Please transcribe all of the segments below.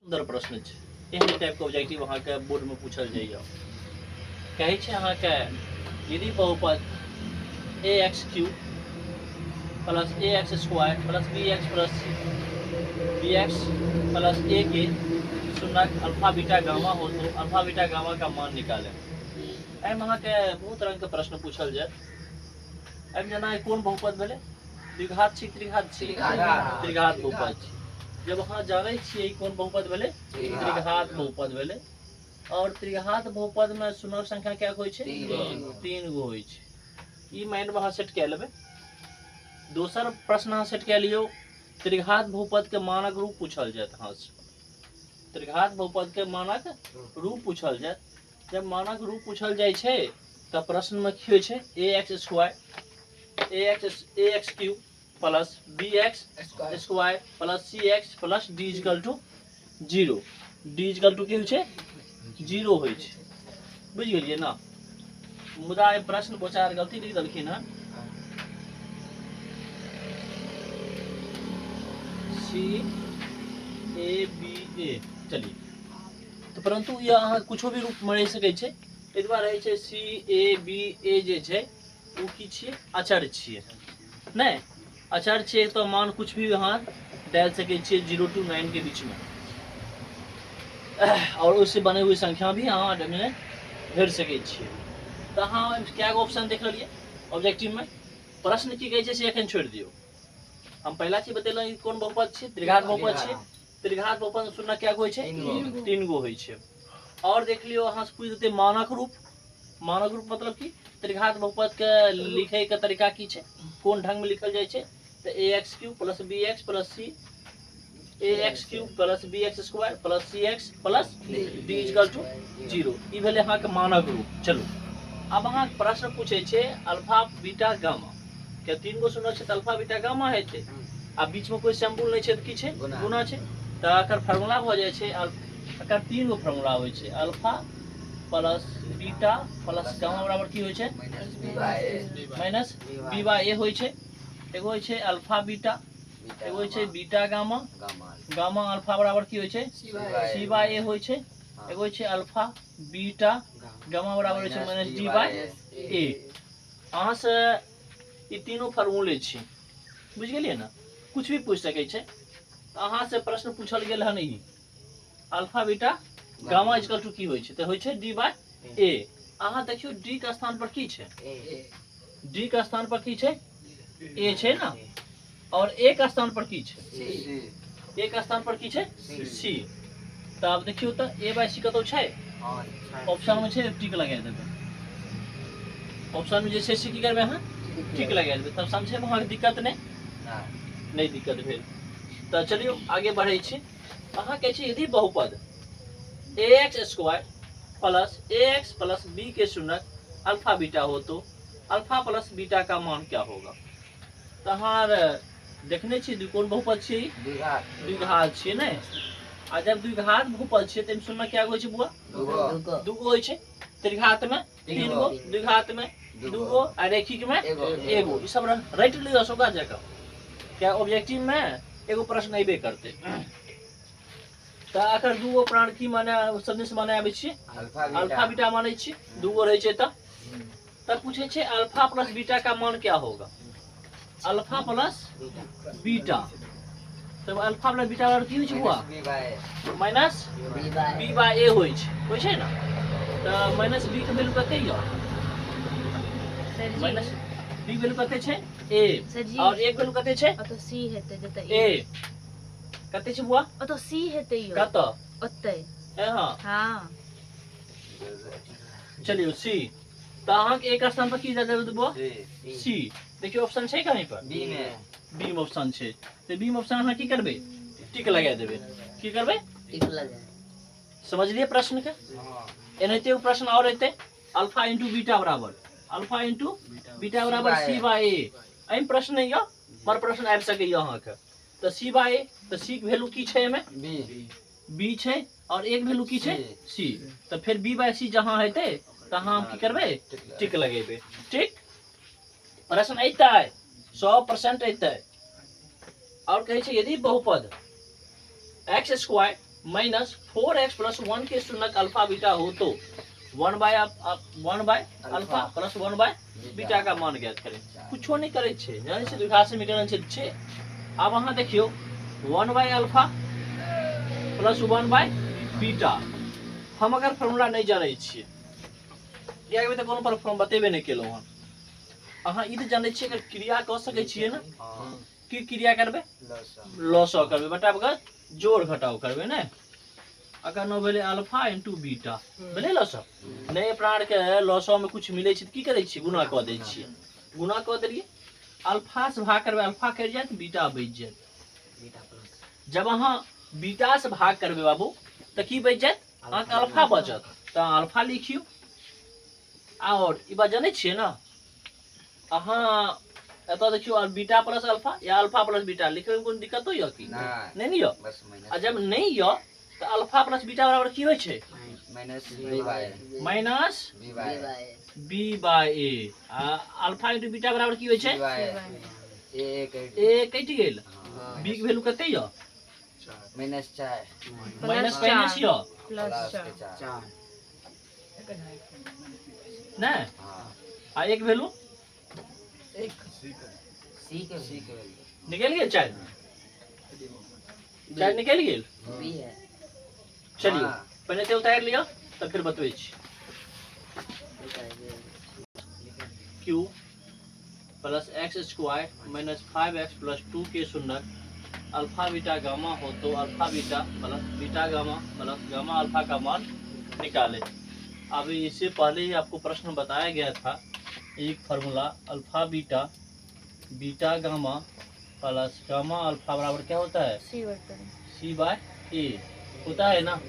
सुंदर प्रश्न छै। एहन टाइप के ऑब्जेक्टिव अहाँ के बोर्ड में पूछल जाइए। कहै छै अहाँ के यदि बहुपद ax cube plus ax square plus bx plus bx plus a के शून्यक अल्फा बीटा गामा हो तो अल्फा बीटा गामा का मान निकालें। एहिमे अहाँ के बहुत रंग के प्रश्न पूछल जाए। एहिमे जना कोन बहुपद भेलै? द्विघात छी त्रिघात छी? त्रिघात बहुपद छी। जब अहाँ जानै छियै कोन बहुपद भेलै? त्रिघात बहुपद भेलै। और त्रिघात बहुपद में शून्यक संख्या क्या होइ छै? 3 गो होइ छै। ई माइंड में अहाँ सेट कए लेबै। दोसर प्रश्न अहाँ सेट कए लियौ, त्रिघात बहुपद के मानक रूप पूछल जायत अहाँ से। त्रिघात बहुपद के मानक रूप पूछल जायत। जब मानक रूप पूछल जाइ छै तऽ प्रश्न में की होइ छै? ax square ax cube plus bx square plus cx plus d equal to 0। d equal to की होइ छै? 0 होइ छै। बुझ गेलियै ना? मुदा ए प्रश्न पूछा गलती लिख देलखिन है। सी ए बी ए चलिए तो परंतु ये अहाँ कुछो भी रूप में रह सकै छै। एहि दुआरे रहै छै सी ए बी ए जे छै ओ की छियै? अचर छियै। नहीं अचर छियै तो मान कुछ भी अहाँ डाल सकै छियै 0 to 9 के बीच में। और उससे बने हुए संख्या भी अहाँ में भर सकै छियै। तो अहाँ क्या ऑप्शन देख लिये ऑब्जेक्टिव में? प्रश्न की कहै छै से एखन छोड़ दियौ। हम पहला चीज बतेलहुँ कोन बहुपद छै? त्रिघात बहुपद छै। त्रिघात बहुपद शून्य क्या होइ छै? 3 गो होइ छै। और देख लियो अहाँ से पूछ देते मानक रूप। मानक रूप मतलब की? त्रिघात बहुपद के लिखे के तरीका की छै? कोन ढंग में लिखल जाय छै? तो ax cube plus bx plus c ax cube plus bx square plus cx plus d equal to 0। ई भेलै अहाँ के मानक रूप। चलू अब अहाँ प्रश्न पूछे छै अल्फा बीटा गामा के 3 गो शून्य छै तऽ अल्फा बीटा गामा हेतै। आ बीच में कोई सिंबल नहीं छै तऽ की छै? गुना छै। तऽ एकर फार्मूला भ जाइ छै एकर 3 गो फार्मूला होइ छै। Alpha plus beta plus gamma बराबर की होइ छै? माइनस बी बाय ए होइ छै। एगो होइ छै अल्फा बीटा, एगो होइ छै बीटा गामा, गामा अल्फा बराबर की होइ छै? सी बाय ए होइ छै। एगो होइ छै अल्फा बीटा गामा बराबर होइ छै माइनस डी बाय ए। अहाँ से ई तीनों फार्मूले छी। बुझ गेलिए ना? कुछ भी पूछ सकै छै। अहाँ से प्रश्न पूछल गेल हन ई alpha beta gamma equal to की होइ छै? तऽ होइ छै डी बाय ए। अहाँ देखियो डी के स्थान पर की छै? डी के स्थान पर की छै? ए छै ना। और ए के स्थान पर की छै? ए के स्थान पर की छै? सी। तऽ अब देखियो तऽ ए बाय सी कतौ छै? ऑप्शन में छै, टिक लगा देबै। ऑप्शन में जे छै से की करबै अहाँ? टिक लगा देबै। तब समझे में अहाँ के दिक्कत नहीं दिक्कत भेल। तो चलियो आगे बढ़े छी। अहाँ कहै छी यदि बहुपद ax स्क्वायर प्लस b के शून्यक अल्फा बीटा हो तो अल्फा प्लस बीटा का मान क्या होगा? तो अहाँ देखने छी कोन बहुपद छी? द्विघात छी ने। आ जब द्विघात बहुपद छी तो शून्य क्या होइ छै बुआ? दूगो होइ छै। त्रिघात में 3 गो, द्विघात में 2 गो आ रैखिक में 1 गो। ई सब राइट लियो सोगा जगह। क्या ऑब्जेक्टिव में एगो प्रश्न अबे करते। तो अगर 2 गो प्राण की माने सदिश माने आबै छी? अल्फा बीटा माने छी। 2 गो रहे छै तब पूछे छै अल्फा प्लस बीटा का मान क्या होगा? Alpha plus beta. तब अल्फा प्लस बीटा बराबर की होइ छै हुआ? माइनस बी बाय ए होइ छै ना। तो माइनस बी के वैल्यू कते य? माइनस बी वैल्यू कते छै? ए। और एक वैल्यू कते छै? तो सी हेतै जतै ए कते छै बुआ? तो सी हेतै यो कत? ओतै। हां हां चलियो सी। तो अहाँ के एक स्थान पर की दे देबै बुआ? सी। देखियो ऑप्शन छै कहीं पर? बी में ऑप्शन छै। तो बी में ऑप्शन अहाँ की करबै? टिक लगा देबै। की करबै? टिक लगा। समझलिए प्रश्न के? एनाहिते एगो प्रश्न और एतै अल्फा इंटू बीटा बराबर सी बाय ए। एम प्रश्न नहीं यो पर प्रश्न आबि सकै यो अहाँ के। तो सी बाय ए तो सी के वैल्यू की छै एमे? बी छै और एक वैल्यू की छै? सी। तो फिर बी बाय सी जहां हेतै तहां हम की करबै? टिक लगेबै। ठीक? प्रश्न एतै 100% एतै। और कहै छै यदि बहुपद x square minus 4x plus 1 के शून्यक अल्फा बीटा हो तो 1 by alpha plus 1 by beta का मान ज्ञात करें। कुछ नहीं करे छे, जाने से द्विघात समीकरण छे 6। अब वहां देखियो 1 by alpha plus 1 by beta. हम अगर फॉर्मूला नहीं जाने छिए या अभी तक कोनो पर फॉर्म बतेबे नहीं केलो हन, अहाँ ई त जाने छिए अगर क्रिया क सके छिए ना, की क्रिया करबे लॉसो करबे, बटा बगैर जोड़ घटाव करबे ना। अगर न भेले अल्फा इनटू बीटा भेले लॉसो, नहीं प्राण के लॉसो में कुछ मिले छै त की करे छी, गुणा क दै छिए। गुणा क देलिए, अल्फा से भाग करबे अल्फा कट जात, बीटा बच जात। जब अहाँ बीटा से भाग करबे बाबू त की बच जात, अहाँ के अल्फा बचत, त अल्फा लिखियो। और ई बात जाने छिए ना, अहाँ एतो देखियो और बीटा प्लस अल्फा या अल्फा प्लस बीटा लिखे में कोई दिक्कत होय की नहीं यो। आ जब नहीं यो तो अल्फा प्लस बीटा बराबर की होय छे, माइनस बी बाय ए। अल्फा इनटू बीटा बराबर की होय छे, ए कटि गेल, बी के वैल्यू कते यो -4 माइनस यो प्लस 4 ना। आ एक वैल्यू निकल गेल, 4 निकल गेल। चलिए पहले ते उतार लिया तब फिर बतबै छी। q plus x square minus 5x plus 2 के शून्यक अल्फा बीटा गामा हो तो alpha beta plus beta gamma plus gamma alpha का मान निकाले। अभी इससे पहले ही आपको प्रश्न बताया गया था, एक formula alpha beta beta gamma plus gamma alpha बराबर क्या होता है, सी बाय ए होता है ना,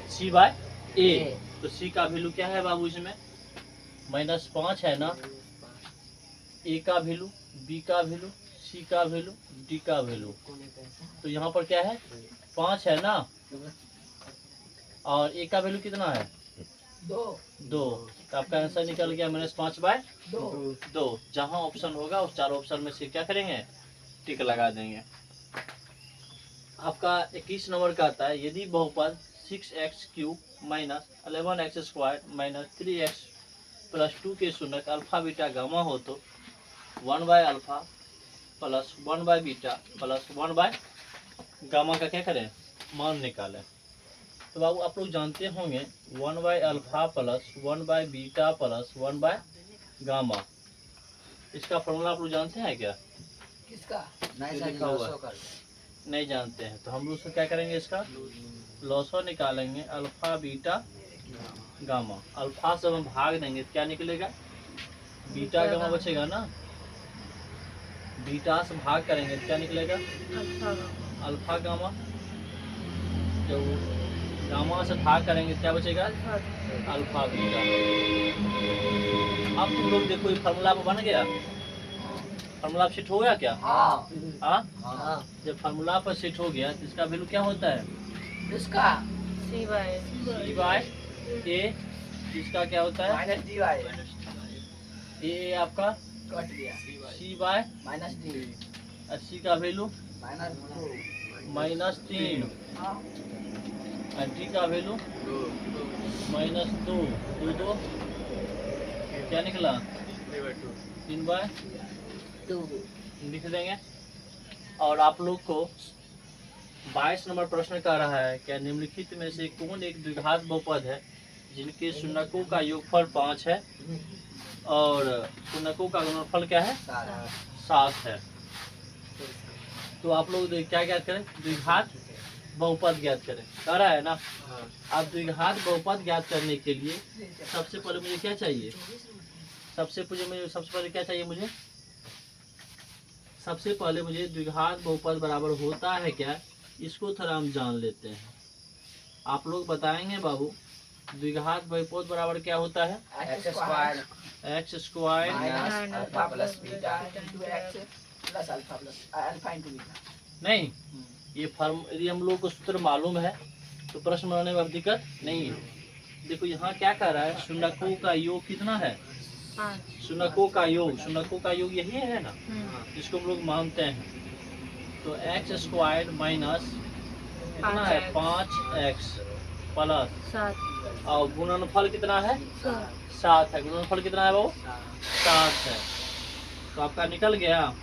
सी बाय ए। तो सी का वैल्यू क्या है बाबू, इसमें -5 है ना, ए का वैल्यू, बी का वैल्यू, सी का वैल्यू, डी का वैल्यू। तो यहाँ पर क्या है 5 है ना, और ए का वैल्यू कितना है 2। तो आपका आंसर निकल गया -5/2। जहाँ ऑप्शन होगा उस 4 ऑप्शन में से क्या करेंगे, टिक लगा देंगे। आपका 21 नंबर का आता है, यदि बहुपद 6x³ minus 11x² minus 3x plus 2 के शून्यक अल्फा बीटा गामा हो तो 1 by alpha plus 1 by beta plus 1 by gamma का क्या करें, मान निकालें। तो बाबू आप लोग जानते होंगे 1 by alpha plus 1 by beta plus 1 by gamma, इसका फॉर्मूला आप लोग जानते हैं क्या, किसका नहीं जानते हैं। तो हम लोग क्या करेंगे, इसका लॉसो निकालेंगे, अल्फा बीटा गामा। अल्फा से हम भाग देंगे तो क्या निकलेगा, बीटा गामा बचेगा ना, बीटा से भाग करेंगे तो क्या निकलेगा, अल्फा गामा। जब गामा से भाग करेंगे तो क्या बचेगा, अल्फा बीटा। अब तुम लोग देखो ये फार्मूला बन गया, फार्मूला सेट हो गया क्या, हाँ। जब फार्मूला पर सेट हो गया तो इसका वैल्यू क्या होता है, इसका सी बाय ए, इसका क्या होता है माइनस डी बाय ए, आपका कट गया सी बाय माइनस डी, और सी का वैल्यू -3 और डी का वैल्यू -2। 2 क्या निकला 3/2 लिख देंगे। और आप लोग को 22 नंबर प्रश्न कह रहा है, क्या निम्नलिखित में से कौन एक द्विघात बहुपद है जिनके शून्यकों का योगफल 5 है और शून्यकों का गुणनफल क्या है 7 है। तो आप लोग क्या ज्ञात करें, द्विघात बहुपद ज्ञात करें, कह रहा है ना। अब द्विघात बहुपद ज्ञात करने के लिए सबसे पहले मुझे क्या चाहिए, सबसे पहले क्या चाहिए मुझे, सबसे पहले मुझे द्विघात बहुपद बराबर होता है क्या, इसको थोड़ा हम जान लेते हैं। आप लोग बताएंगे बाबू, द्विघात बहुपद बराबर क्या होता है, x square minus alpha plus beta into x plus alpha plus alpha into beta. नहीं, ये फॉर्म यदि हम लोग को सूत्र मालूम है तो प्रश्न बनाने में दिक्कत नहीं है। देखो यहाँ क्या कह रहा है, शून्यकों का योग कितना है, शून्यकों का योग यही है ना, जिसको हम लोग मानते हैं। तो एक्स स्क्वायर माइनस कितना है 5x प्लस 7 और गुणनफल कितना है 7 है। गुणनफल कितना है वो 7 है। तो आपका निकल गया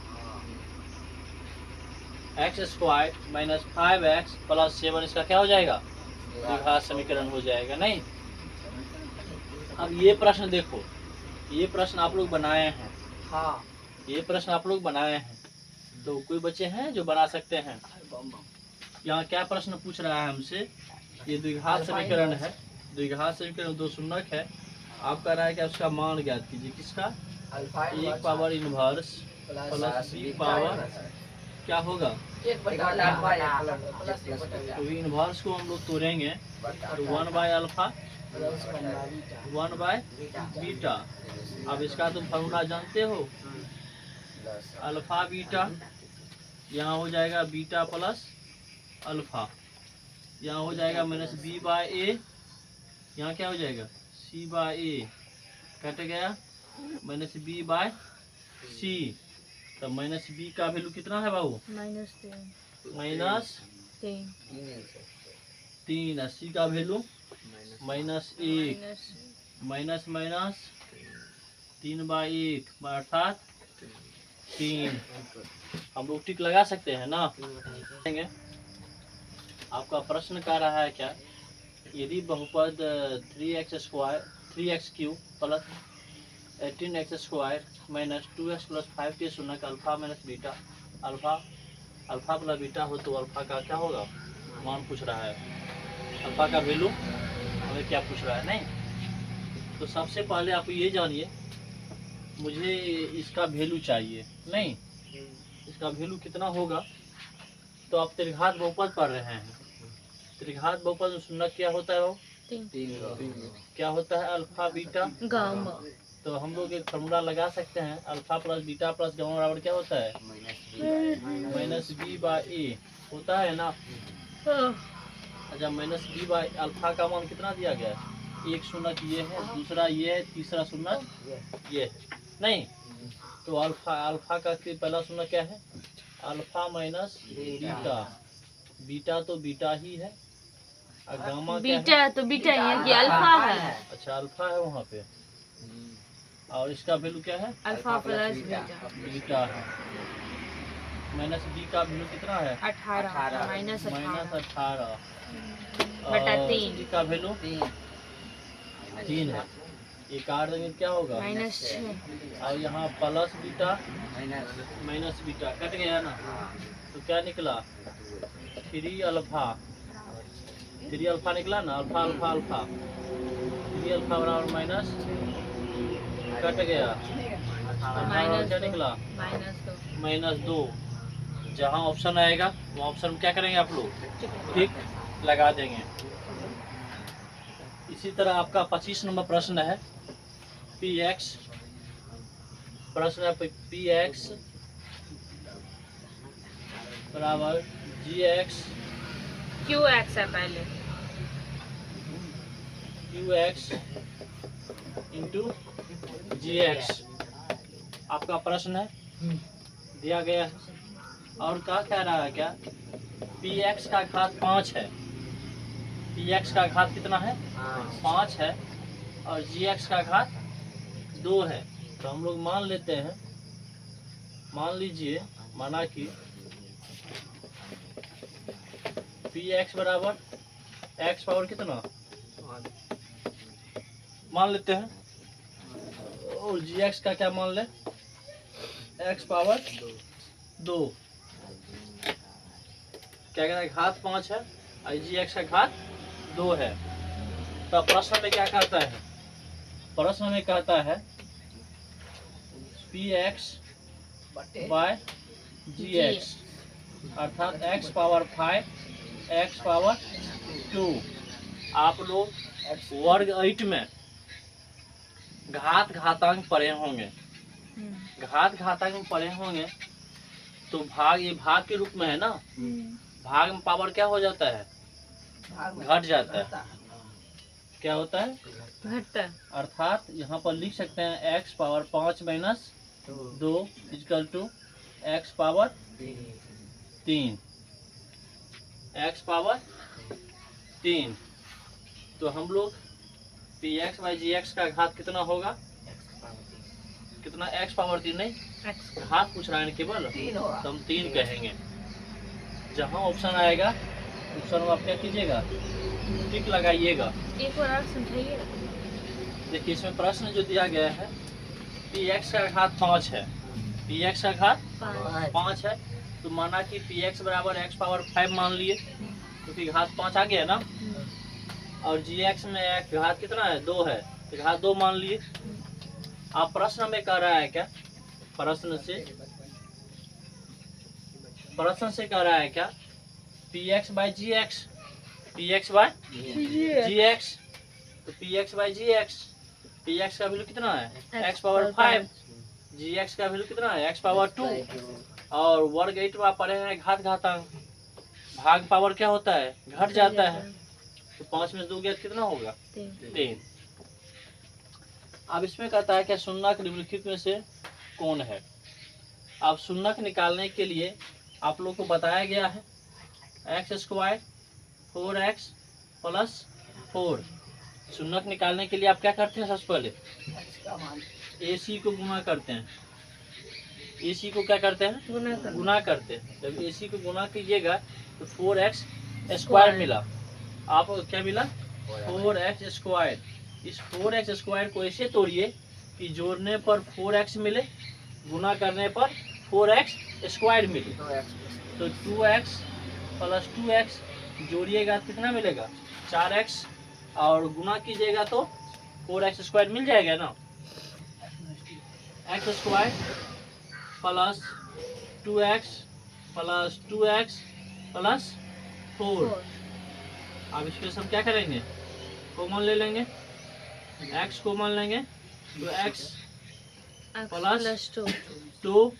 x² माइनस 5x प्लस 7। इसका क्या हो जाएगा द्विघात समीकरण हो जाएगा। नहीं, अब ये प्रश्न देखो, ये प्रश्न आप लोग बनाए हैं। हाँ ये प्रश्न आप लोग बनाए हैं, तो कोई बच्चे हैं जो बना सकते हैं। यहाँ क्या प्रश्न पूछ रहा है हमसे, ये द्विघात समीकरण है। द्विघात समीकरण दो शून्यक है। आप कह रहा है कि उसका मान ज्ञात कीजिए। किसका alpha 1 power inverse plus b power क्या होगा। तो इनवर्स को हम लोग तोड़ेंगे तो 1 बाय अल्फा 1 बाय बीटा। अब इसका तुम फॉर्मूला जानते हो, अल्फा बीटा, यहाँ हो जाएगा बीटा प्लस अल्फा, यहाँ हो जाएगा माइनस बी बाय ए, यहाँ क्या हो जाएगा सी बाय ए, कट गया माइनस बी बाय सी। तो माइनस बी का वैल्यू कितना है बाबू -3 माइनस 3 और सी का वैल्यू -1 माइनस माइनस 3/1 अर्थात 3। हम लोग टिक लगा सकते हैं ना। आपका प्रश्न कह रहा है क्या, यदि बहुपद 3x³ plus 18x² minus 2x plus 5 के शून्यक alpha minus beta, alpha plus beta हो तो अल्फा का क्या होगा मान पूछ रहा है। अल्फा का वैल्यू हमें क्या पूछ रहा है। नहीं, तो सबसे पहले आप ये जानिए, मुझे इसका वैल्यू चाहिए। नहीं, इसका वैल्यू कितना होगा। तो आप त्रिघात बहुपद पढ़ रहे हैं। त्रिघात बहुपद में शून्यक क्या होता है वो 3 क्या होता है अल्फा बीटा गामा। तो हम लोग एक फॉर्मूला लगा सकते हैं, alpha plus beta plus gamma बराबर क्या होता है माइनस बी बाय ए होता है ना। अच्छा, माइनस बी बाय अल्फा का मान कितना दिया गया है, एक शून्यक ये है, दूसरा ये है, तीसरा शून्यक ये है। नहीं, तो अल्फा का पहला शून्यक क्या है अल्फा माइनस बीटा, बीटा तो बीटा ही है और गामा क्या है? बीटा तो बीटा है कि अल्फा है। अच्छा, अल्फा है वहाँ पे, और इसका वैल्यू क्या है अल्फा प्लस बीटा बीटा है। माइनस बी का वैल्यू कितना है 18 माइनस माइनस 18 बटा और 3 सी का वैल्यू 3 है। ये काट देंगे क्या होगा -6 और यहाँ plus beta minus beta cut गया ना, तो क्या निकला 3 अल्फा निकला ना। अल्फा अल्फा अल्फा 3 अल्फा बराबर माइनस कट गया माइनस क्या निकला -2 -2। जहाँ ऑप्शन आएगा वहाँ ऑप्शन में क्या करेंगे आप लोग टिक लगा देंगे। इसी तरह आपका 25 नंबर प्रश्न है px, प्रश्न है px बराबर gx qx है पहले qx इंटू gx आपका प्रश्न है दिया गया है। और क्या कह रहा है क्या px का घात 5 है, px का घात कितना है 5 है और gx का घात 2 है। तो हम लोग मान लेते हैं, मान लीजिए माना कि px बराबर x पावर कितना मान लेते हैं और gx का क्या मान ले x पावर 2। क्या कहना है घात 5 है और gx का घात 2 है। तो प्रश्न में क्या कहता है, प्रश्न में कहता है px बाय gx अर्थात x पावर 5 x पावर 2। आप लोग वर्ग 8 में घात घातांक पढ़े होंगे, घात घातांक पढ़े होंगे तो भाग ये भाग के रूप में है ना, भाग में पावर क्या हो जाता है घट जाता है। क्या होता है घटता। अर्थात यहाँ पर लिख सकते हैं x power 5 minus 2 equal to x power 3। x power 3। तो हम लोग px बाई gx का घात कितना होगा? कितना? x पावर 3 नहीं, x घात पूछ रहा है ना केवल, 3 होगा। तो हम 3 कहेंगे। जहाँ ऑप्शन आएगा ऑप्शन में आप क्या कीजिएगा? टिक लगाइएगा। एक और समझाइए। देखिए इसमें प्रश्न जो दिया गया है px का घात 5 है, px का घात 5 है, तो माना कि px बराबर x पावर 5 मान लिए, क्योंकि घात 5 आ गया ना, और gx में घात कितना है? 2 है, तो घात 2 मान लिए। आप प्रश्न में कह रहा है क्या? प्रश्न से कह रहा है क्या? px by gx, px by gx, तो px बाई gx, px का वैल्यू कितना है? x पावर 5, gx का वैल्यू कितना है? x पावर 2, और वर्ग 8 में आप पढ़े हैं घात घातांक, भाग पावर क्या होता है? घट जाता है, तो 5 में 2 गया कितना होगा? 3। अब इसमें कहता है कि शून्यक निम्नलिखित में से कौन है? अब शून्यक निकालने के लिए आप लोग को बताया गया है x स्क्वायर 4x प्लस 4। शून्यक निकालने के लिए आप क्या करते हैं? सबसे पहले x का मान AC को गुना करते हैं, AC को क्या करते हैं? गुना करते हैं। जब AC को गुना कीजिएगा तो 4x स्क्वायर मिला। आपको क्या मिला? 4x square. इस 4x स्क्वायर को ऐसे तोड़िए कि जोड़ने पर 4x मिले, गुना करने पर 4x स्क्वायर मिले। तो 2x प्लस 2x जोड़िएगा तो कितना मिलेगा? 4x, और गुना कीजिएगा तो 4x स्क्वायर मिल जाएगा ना। x square plus 2x plus 2x plus 4। अब इसके हम क्या करेंगे? कॉमन ले लेंगे, x कॉमन लेंगे तो x प्लस 2,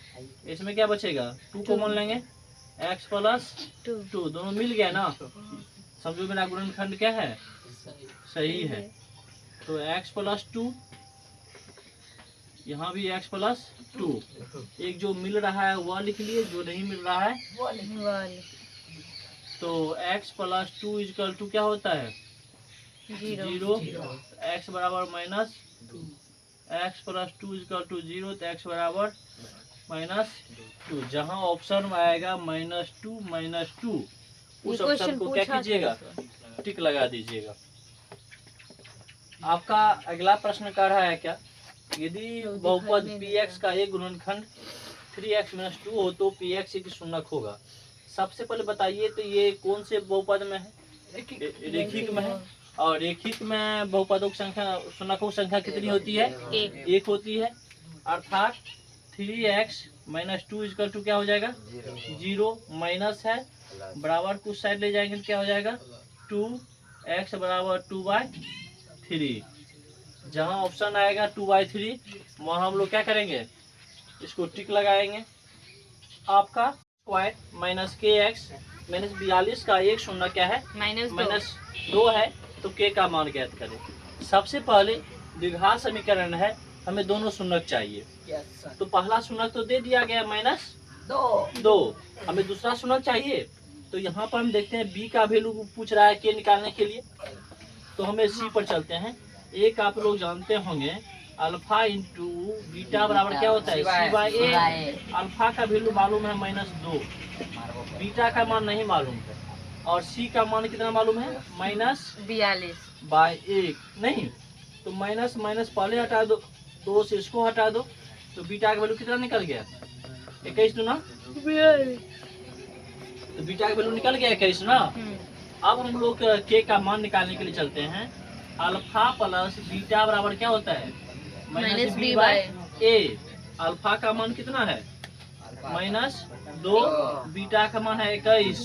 इसमें क्या बचेगा? 2 कॉमन लेंगे, x प्लस 2, दोनों मिल गया ना। समझो मेरा गुणनखंड क्या है? सही है। तो x प्लस 2, यहाँ भी x प्लस 2। एक जो मिल रहा है वह लिख लिए, जो नहीं मिल रहा है वो लिख। तो x प्लस 2 इजकल टू क्या होता है? 0। x बराबर minus 2, x plus 2 equal to 0, तो x बराबर -2। जहाँ ऑप्शन में आएगा -2 उस ऑप्शन को क्या कीजिएगा? टिक लगा दीजिएगा। आपका अगला प्रश्न कह रहा है क्या? यदि बहुपद px का एक गुणनखंड 3x - 2 हो तो px एक शून्यक होगा। सबसे पहले बताइए तो ये कौन से बहुपद में है? रेखिक में है, और रेखिक में बहुपदों की संख्या, शून्यकों की संख्या कितनी होती है? 1 होती है। अर्थात 3x - 2 इजकल टू क्या हो जाएगा? 0। माइनस है, बराबर कुछ साइड ले जाएंगे तो क्या हो जाएगा? 2x बराबर 2/3। जहाँ ऑप्शन आएगा 2/3 वहाँ हम लोग क्या करेंगे? इसको टिक लगाएंगे। आपका स्क्वायर माइनस kx माइनस 42 का एक शून्य क्या है? -2 है, तो k का मान ज्ञात करें। सबसे पहले द्विघात समीकरण है, हमें दोनों शून्यक चाहिए। तो पहला शून्यक तो दे दिया गया -2, हमें दूसरा शून्यक चाहिए। तो यहाँ पर हम देखते हैं b का वैल्यू पूछ रहा है k निकालने के लिए, तो हमें c पर चलते हैं। एक आप लोग जानते होंगे अल्फा इंटू बीटा बराबर क्या होता है? c/a। अल्फा का वैल्यू मालूम है -2, बीटा का मान नहीं मालूम है, और c का मान कितना मालूम है? -42/1। नहीं तो माइनस माइनस पहले हटा दो, 2 से इसको हटा दो, तो बीटा का वैल्यू कितना निकल गया? 21 ना। तो बीटा का वैल्यू निकल गया 21 ना। अब हम लोग के का मान निकालने के लिए चलते हैं। अल्फा प्लस बीटा बराबर क्या होता है? -b/a। अल्फा का मान कितना है? -2, बीटा का मान है 21,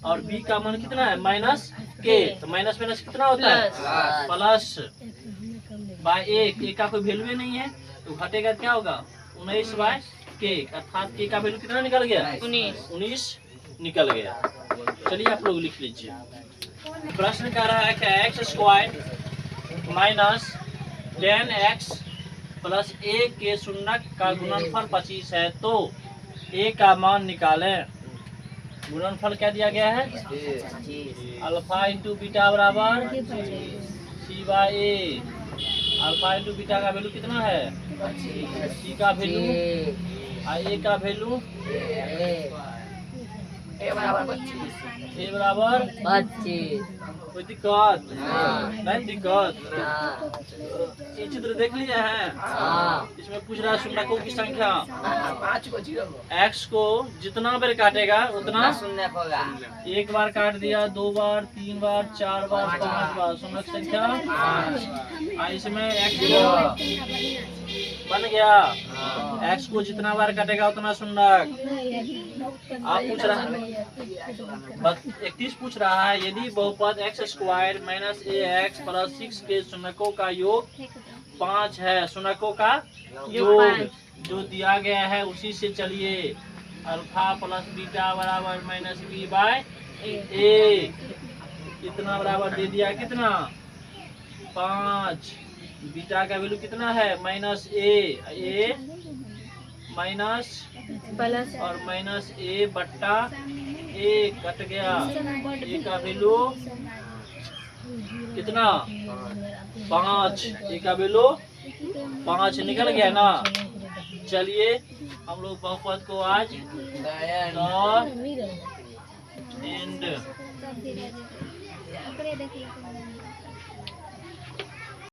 और b का मान कितना है? -k। तो माइनस माइनस कितना होता है? +/1। a का कोई वैल्यू नहीं है, तो घटेगा क्या होगा? 19/k। अर्थात k का वैल्यू कितना निकल गया? 19 निकल गया। चलिए आप लोग लिख लीजिए। प्रश्न कह रहा है कि x square minus 10x plus a के शून्यक का गुणनफल 25 है, तो a का मान निकालें। गुणनफल क्या दिया गया है? अल्फा इंटू बीटा बराबर सी बाय ए। अल्फा इंटू बीटा का वैल्यू कितना है? सी का वैल्यू और ए का वैल्यू ए बराबर 25। ए बराबर 25। कोई दिक्कत? हाँ। नहीं दिक्कत। हाँ। ये चित्र देख लिए हैं? हाँ। इसमें पूछ रहा है शून्यकों की संख्या। 5 को 0 x को जितना बार काटेगा उतना शून्य होगा। एक बार काट दिया, 2 बार, 3 बार, 4 बार, 5 बार, शून्य की संख्या 5। इसमें x को बन गया। x को जितना बार काटेगा उतना शून्य। आप पूछ रहा है 31 पूछ रहा है यदि बहुपद x square minus ax plus 6 के शून्यकों का योग 5 है। शून्यकों का योग जो दिया गया है उसी से चलिए। अल्फा प्लस बीटा बराबर माइनस बी बाय ए। कितना बराबर दे दिया? कितना? 5। बीटा का वैल्यू कितना है? माइनस ए माइनस प्लस और माइनस ए बट्टा ए कट गया। ए का वैल्यू कितना? 5। ए का वैल्यू 5 निकल गया ना। चलिए हम लोग बहुपद को आज एंड